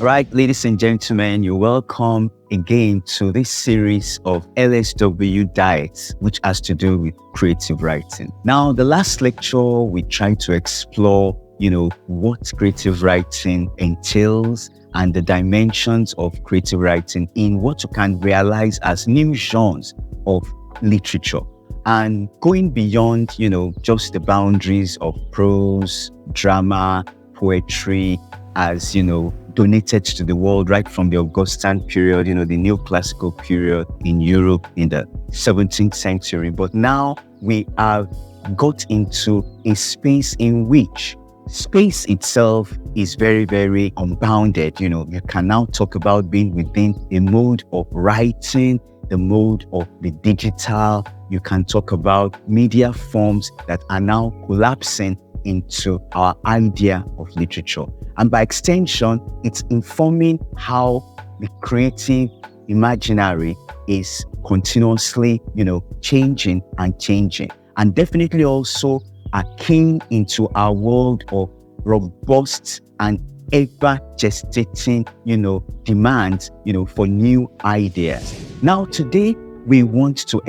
All right, ladies and gentlemen, you're welcome again to this series of LSW Diets, which has to do with creative writing. Now, the last lecture, we tried to explore, what creative writing entails and the dimensions of creative writing in what you can realize as new genres of literature. And going beyond, just the boundaries of prose, drama, poetry, as, donated to the world right from the Augustan period, the neoclassical period in Europe in the 17th century. But now we have got into a space in which space itself is very, very unbounded. You can now talk about being within a mode of writing, the mode of the digital. You can talk about media forms that are now collapsing into our idea of literature. And by extension, it's informing how the creative imaginary is continuously, changing and changing. And definitely also akin into our world of robust and ever gestating, demands, for new ideas. Now, today, we want to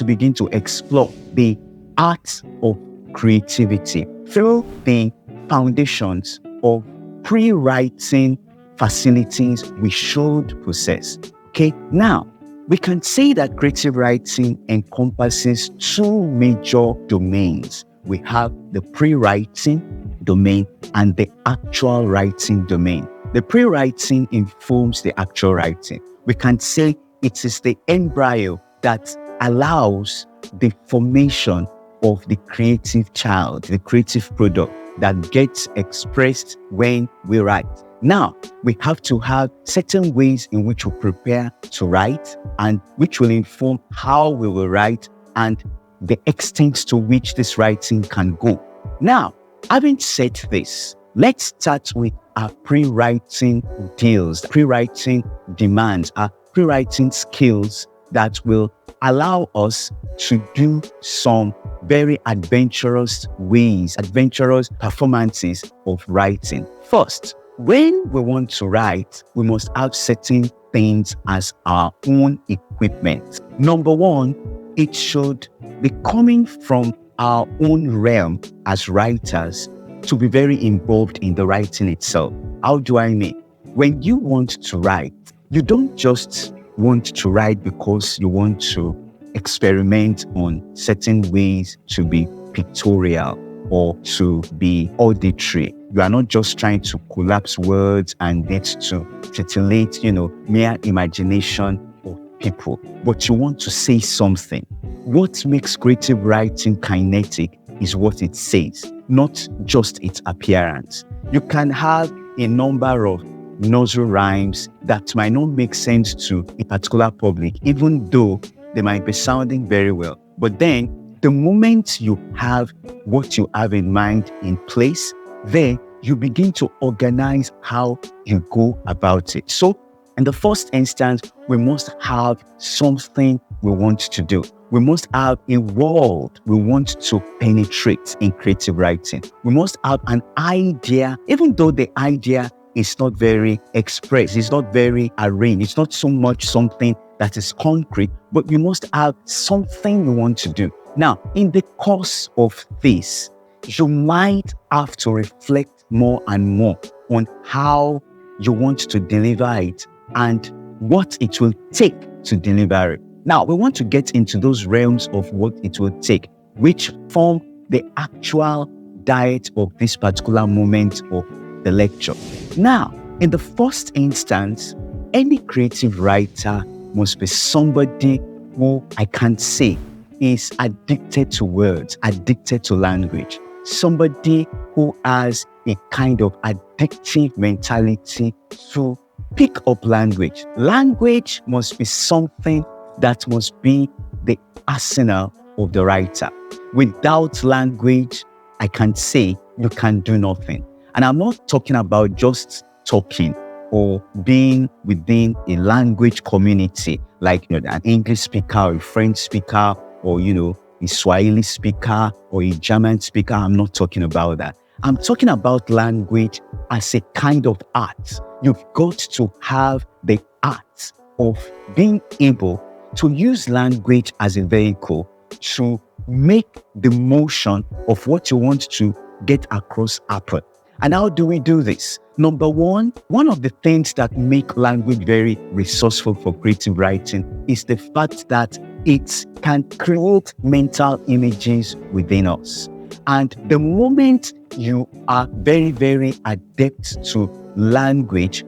begin to explore the art of creativity through the foundations of pre-writing facilities we should possess. Okay, now we can say that creative writing encompasses two major domains. We have the pre-writing domain and the actual writing domain. The pre-writing informs the actual writing. We can say it is the embryo that allows the formation of the creative child, the creative product that gets expressed when we write. Now, we have to have certain ways in which we prepare to write and which will inform how we will write and the extent to which this writing can go. Now, having said this, let's start with our pre-writing deals, pre-writing demands, our pre-writing skills that will allow us to do some very adventurous performances of writing. First, when we want to write, we must have certain things as our own equipment. Number one, it should be coming from our own realm as writers to be very involved in the writing itself. How do I mean? When you want to write, you don't just want to write because you want to experiment on certain ways to be pictorial or to be auditory. You are not just trying to collapse words and get to titillate, mere imagination of people, but you want to say something. What makes creative writing kinetic is what it says, not just its appearance. You can have a number of nursery rhymes that might not make sense to a particular public, even though they might be sounding very well. But then the moment you have what you have in mind in place, then you begin to organize how you go about it. So in the first instance, we must have something we want to do. We must have a world we want to penetrate in creative writing. We must have an idea, even though the idea is not very expressed, it's not very arranged, it's not so much something that is concrete, but we must have something we want to do. Now, in the course of this, you might have to reflect more and more on how you want to deliver it and what it will take to deliver it. Now, we want to get into those realms of what it will take, which form the actual diet of this particular moment of the lecture. Now, in the first instance, any creative writer must be somebody who I can say is addicted to words, addicted to language, somebody who has a kind of addictive mentality to pick up language. Language must be something that must be the arsenal of the writer. Without language, I can say you can do nothing. And I'm not talking about just talking or being within a language community, like an English speaker or a French speaker or a Swahili speaker or a German speaker. I'm not talking about that. I'm talking about language as a kind of art. You've got to have the art of being able to use language as a vehicle to make the motion of what you want to get across happen. And how do we do this? Number one of the things that make language very resourceful for creative writing is the fact that it can create mental images within us. And the moment you are very, very adept to language,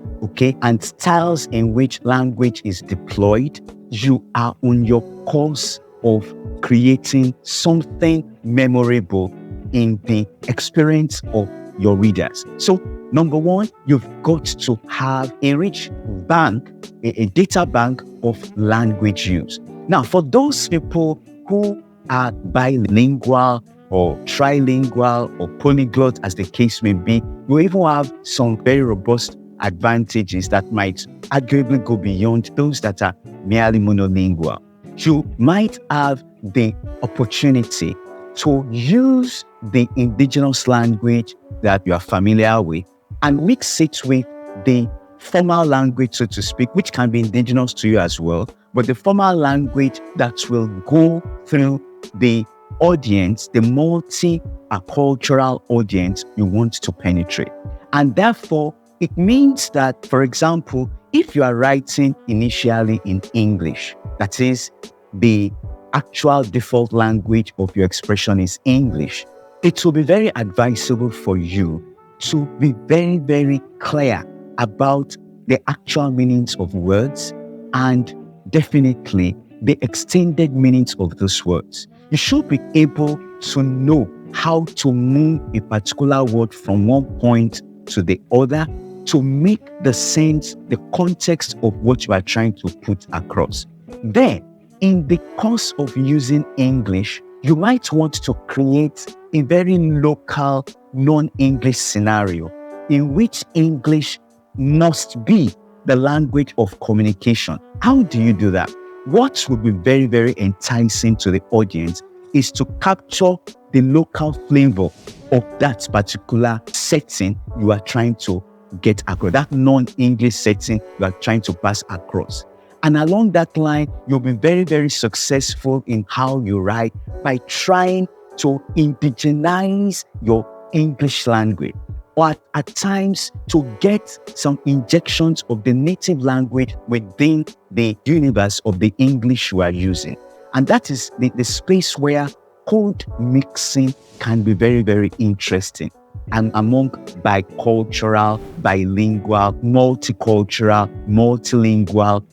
and styles in which language is deployed, you are on your course of creating something memorable in the experience of your readers. So, number one, you've got to have a rich bank, a data bank of language use. Now, for those people who are bilingual or trilingual or polyglot, as the case may be, you even have some very robust advantages that might arguably go beyond those that are merely monolingual. You might have the opportunity to use the indigenous language that you are familiar with and mix it with the formal language, so to speak, which can be indigenous to you as well, but the formal language that will go through the audience, the multi-cultural audience you want to penetrate. And therefore, it means that, for example, if you are writing initially in English, that is, the actual default language of your expression is English, it will be very advisable for you to be very, very clear about the actual meanings of words and definitely the extended meanings of those words. You should be able to know how to move a particular word from one point to the other to make the sense, the context of what you are trying to put across. Then, in the course of using English, you might want to create a very local, non-English scenario in which English must be the language of communication. How do you do that? What would be very, very enticing to the audience is to capture the local flavor of that particular setting you are trying to get across, that non-English setting you are trying to pass across. And along that line, you'll be very, very successful in how you write by trying to indigenize your English language, or at times to get some injections of the native language within the universe of the English you are using. And that is the space where code mixing can be very, very interesting. And among bicultural, bilingual, multicultural, multilingual,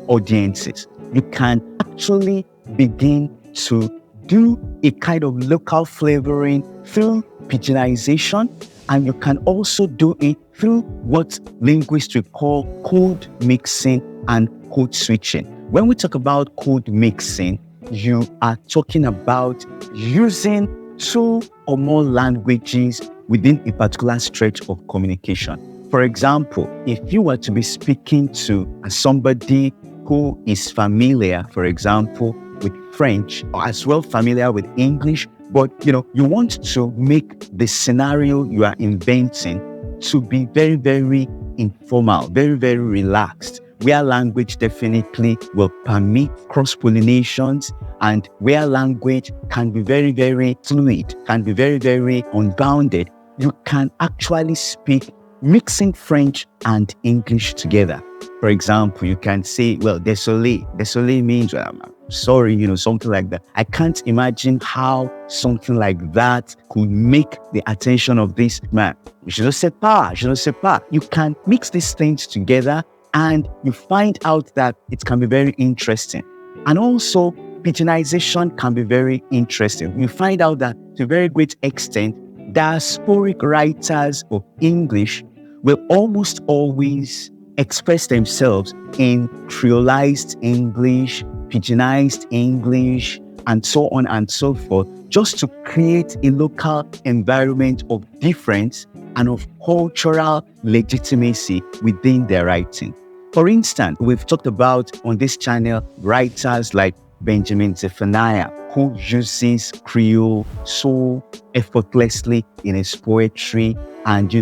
audiences, you can actually begin to do a kind of local flavoring through pidginization, and you can also do it through what linguists will call code mixing and code switching. When we talk about code mixing, you are talking about using two or more languages within a particular stretch of communication. For example, if you were to be speaking to somebody who is familiar, for example, with French, or as well familiar with English, but you want to make the scenario you are inventing to be very, very informal, very, very relaxed, where language definitely will permit cross-pollinations, and where language can be very, very fluid, can be very, very unbounded. You can actually speak mixing French and English together. For example, you can say, well, désolé. Désolé means, I'm sorry, something like that. I can't imagine how something like that could make the attention of this man. Je ne sais pas, je ne sais pas. You can mix these things together and you find out that it can be very interesting. And also, pidginization can be very interesting. You find out that to a very great extent, diasporic writers of English will almost always express themselves in creolized English, pidginized English, and so on and so forth, just to create a local environment of difference and of cultural legitimacy within their writing. For instance, we've talked about on this channel writers like Benjamin Zephaniah, who uses Creole so effortlessly in his poetry and,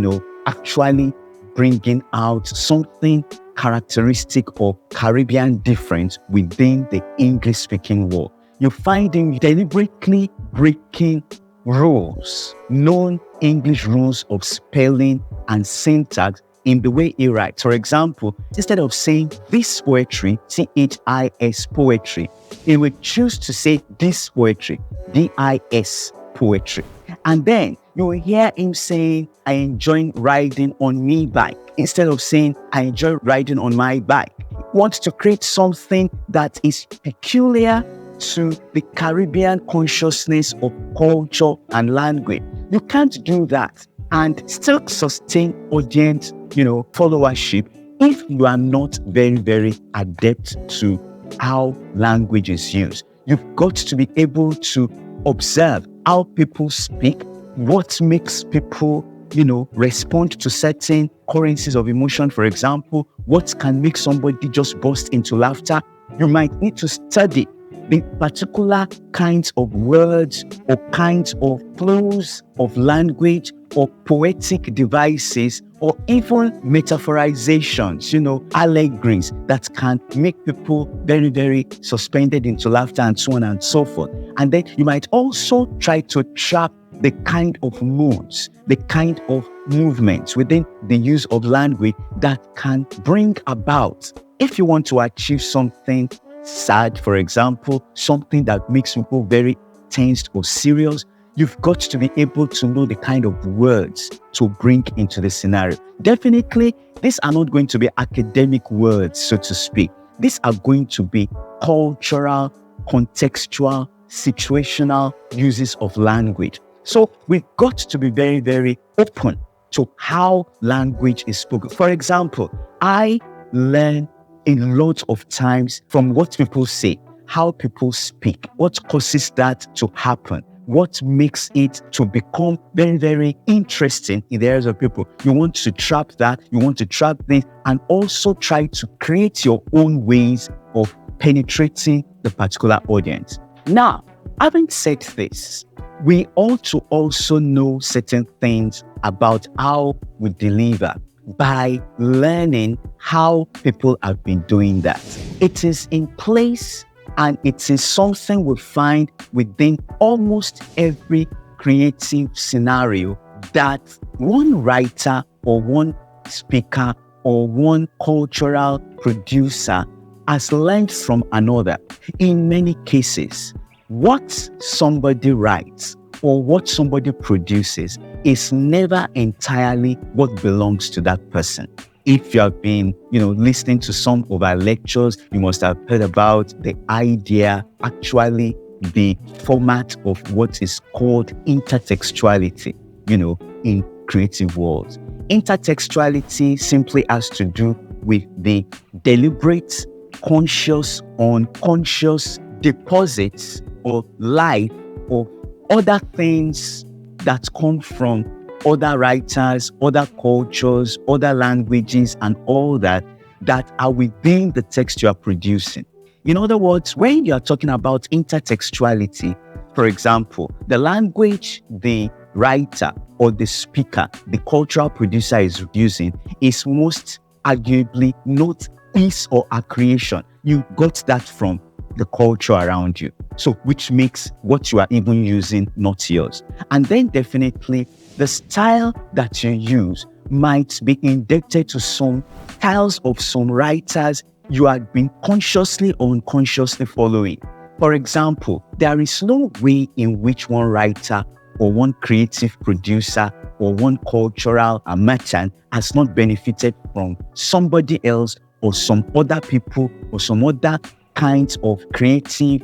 actually bringing out something characteristic of Caribbean difference within the English-speaking world. You find him deliberately breaking rules, known English rules of spelling and syntax in the way he writes. For example, instead of saying this poetry, THIS poetry, he would choose to say this poetry, DIS poetry. And then you will hear him saying, I enjoy riding on me bike, instead of saying, I enjoy riding on my bike. He wants to create something that is peculiar to the Caribbean consciousness of culture and language. You can't do that and still sustain audience, followership if you are not very, very adept to how language is used. You've got to be able to observe how people speak, what makes people, respond to certain currencies of emotion. For example, what can make somebody just burst into laughter. You might need to study the particular kinds of words or kinds of flows of language or poetic devices or even metaphorizations, allegories that can make people very, very suspended into laughter and so on and so forth. And then you might also try to trap the kind of moods, the kind of movements within the use of language that can bring about, if you want to achieve something sad, for example, something that makes people very tensed or serious, you've got to be able to know the kind of words to bring into the scenario. Definitely, these are not going to be academic words, so to speak. These are going to be cultural, contextual, situational uses of language. So we've got to be very, very open to how language is spoken. For example, I learn a lot of times from what people say, how people speak, what causes that to happen, what makes it to become very, very interesting in the eyes of people. You want to trap that, you want to trap this, and also try to create your own ways of penetrating the particular audience. Now, having said this, we ought to also know certain things about how we deliver by learning how people have been doing that. It is in place and it is something we find within almost every creative scenario that one writer or one speaker or one cultural producer has learned from another. In many cases, what somebody writes or what somebody produces is never entirely what belongs to that person. If you have been, listening to some of our lectures, you must have heard about the idea, actually the format of what is called intertextuality, in creative worlds. Intertextuality simply has to do with the deliberate, conscious, unconscious deposits or life of other things that come from other writers, other cultures, other languages, and all that are within the text you are producing. In other words, when you are talking about intertextuality, for example, the language the writer or the speaker, the cultural producer is using is most arguably not his or her creation. You got that from the culture around you. So which makes what you are even using not yours. And then definitely the style that you use might be indebted to some styles of some writers you have been consciously or unconsciously following. For example, there is no way in which one writer or one creative producer or one cultural merchant has not benefited from somebody else or some other people or some other kinds of creative,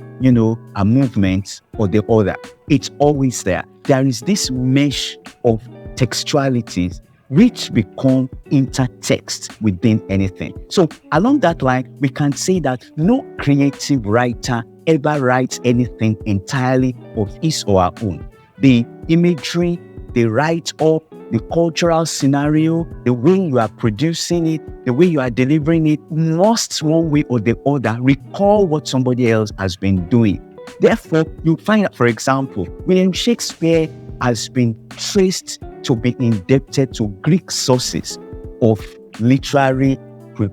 a movement or the other. It's always there. There is this mesh of textualities which become intertext within anything. So along that line, we can say that no creative writer ever writes anything entirely of his or her own. The imagery, the write-up, the cultural scenario, the way you are producing it, the way you are delivering it, must one way or the other recall what somebody else has been doing. Therefore, you find that, for example, William Shakespeare has been traced to be indebted to Greek sources of literary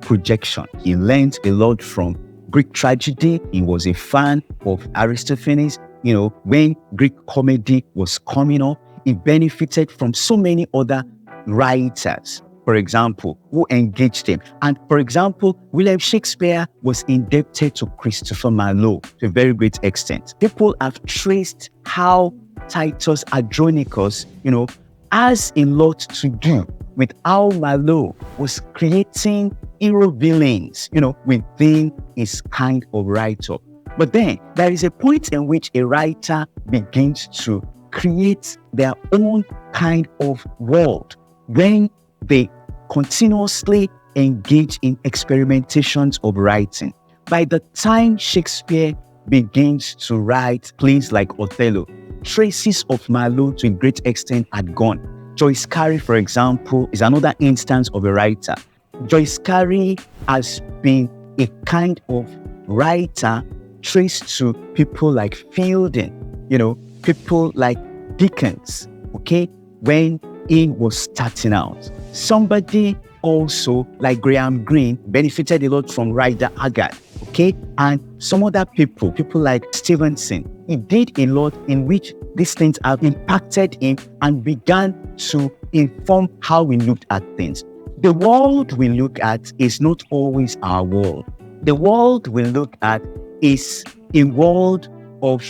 projection. He learned a lot from Greek tragedy. He was a fan of Aristophanes. When Greek comedy was coming up, he benefited from so many other writers, for example, who engaged him. And for example, William Shakespeare was indebted to Christopher Marlowe to a very great extent. People have traced how Titus Andronicus, has a lot to do with how Marlowe was creating hero villains, within his kind of write-up. But then there is a point in which a writer begins to create their own kind of world when they continuously engage in experimentations of writing. By the time Shakespeare begins to write plays like Othello, traces of Marlowe to a great extent had gone. Joyce Carey, for example, is another instance of a writer. Joyce Carey has been a kind of writer traced to people like Fielding, people like Dickens, when he was starting out. Somebody also like Graham Greene benefited a lot from Rider Haggard, and some other people like Stevenson. He did a lot in which these things have impacted him and began to inform how we looked at things. The world we look at is not always our world. The world we look at is a world of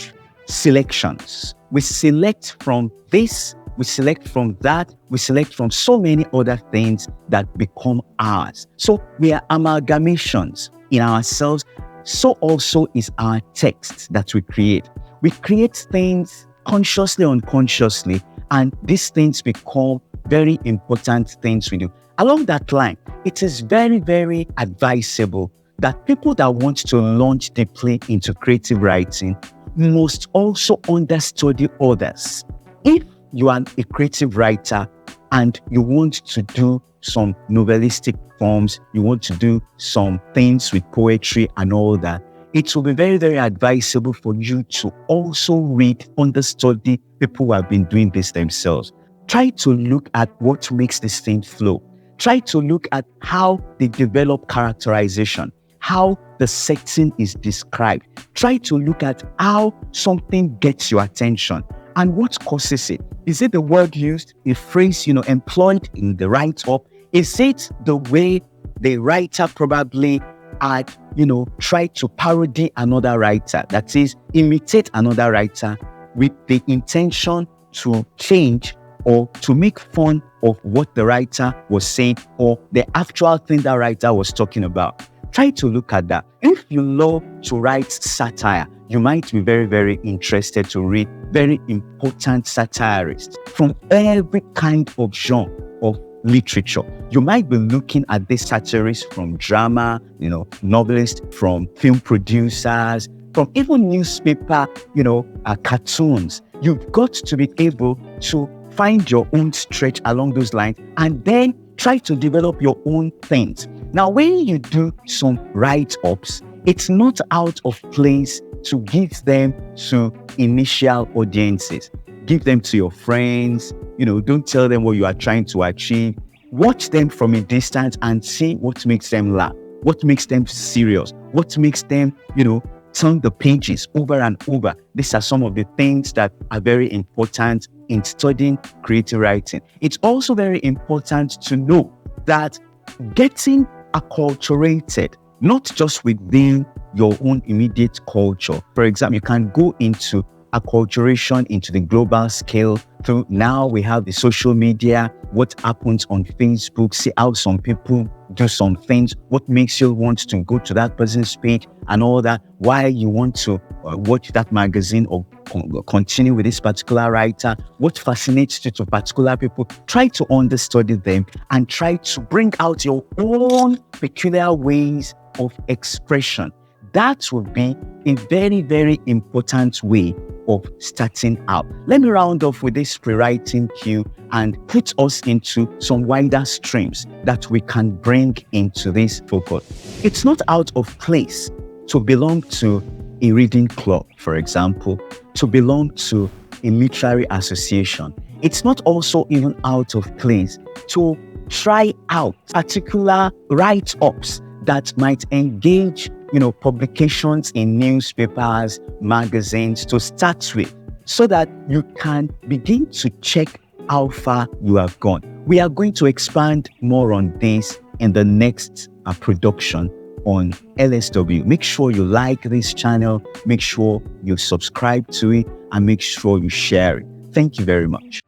selections. We select from this, we select from that, we select from so many other things that become ours. So we are amalgamations in ourselves. So also is our text that we create. We create things consciously, unconsciously, and these things become very important things we do. Along that line, it is very, very advisable that people that want to launch deeply into creative writing must also understudy others. If you are a creative writer and you want to do some novelistic forms, you want to do some things with poetry and all that, it will be very, very advisable for you to also read, understudy people who have been doing this themselves. Try to look at what makes this thing flow. Try to look at how they develop characterization, how the setting is described. Try to look at how something gets your attention and what causes it. Is it the word used, a phrase, employed in the write-up? Is it the way the writer probably had, tried to parody another writer, that is, imitate another writer with the intention to change or to make fun of what the writer was saying or the actual thing that writer was talking about? Try to look at that. If you love to write satire, you might be very, very interested to read very important satirists from every kind of genre of literature. You might be looking at these satirists from drama, novelists, from film producers, from even newspaper, cartoons. You've got to be able to find your own stretch along those lines and then try to develop your own things. Now, when you do some write-ups, it's not out of place to give them to initial audiences. Give them to your friends. Don't tell them what you are trying to achieve. Watch them from a distance and see what makes them laugh, what makes them serious, what makes them, turn the pages over and over. These are some of the things that are very important in studying creative writing. It's also very important to know that getting acculturated, not just within your own immediate culture. For example, you can go into acculturation into the global scale through now we have the social media, what happens on Facebook, see how some people do some things, what makes you want to go to that person's page and all that, why you want to watch that magazine or continue with this particular writer, what fascinates you to particular people. Try to understudy them and try to bring out your own peculiar ways of expression. That would be a very, very important way of starting out. Let me round off with this pre-writing cue and put us into some wider streams that we can bring into this focus. It's not out of place to belong to a reading club, for example, to belong to a literary association. It's not also even out of place to try out particular write-ups that might engage, publications in newspapers, magazines to start with, so that you can begin to check how far you have gone. We are going to expand more on this in the next production on LSW. Make sure you like this channel, make sure you subscribe to it, and make sure you share it. Thank you very much.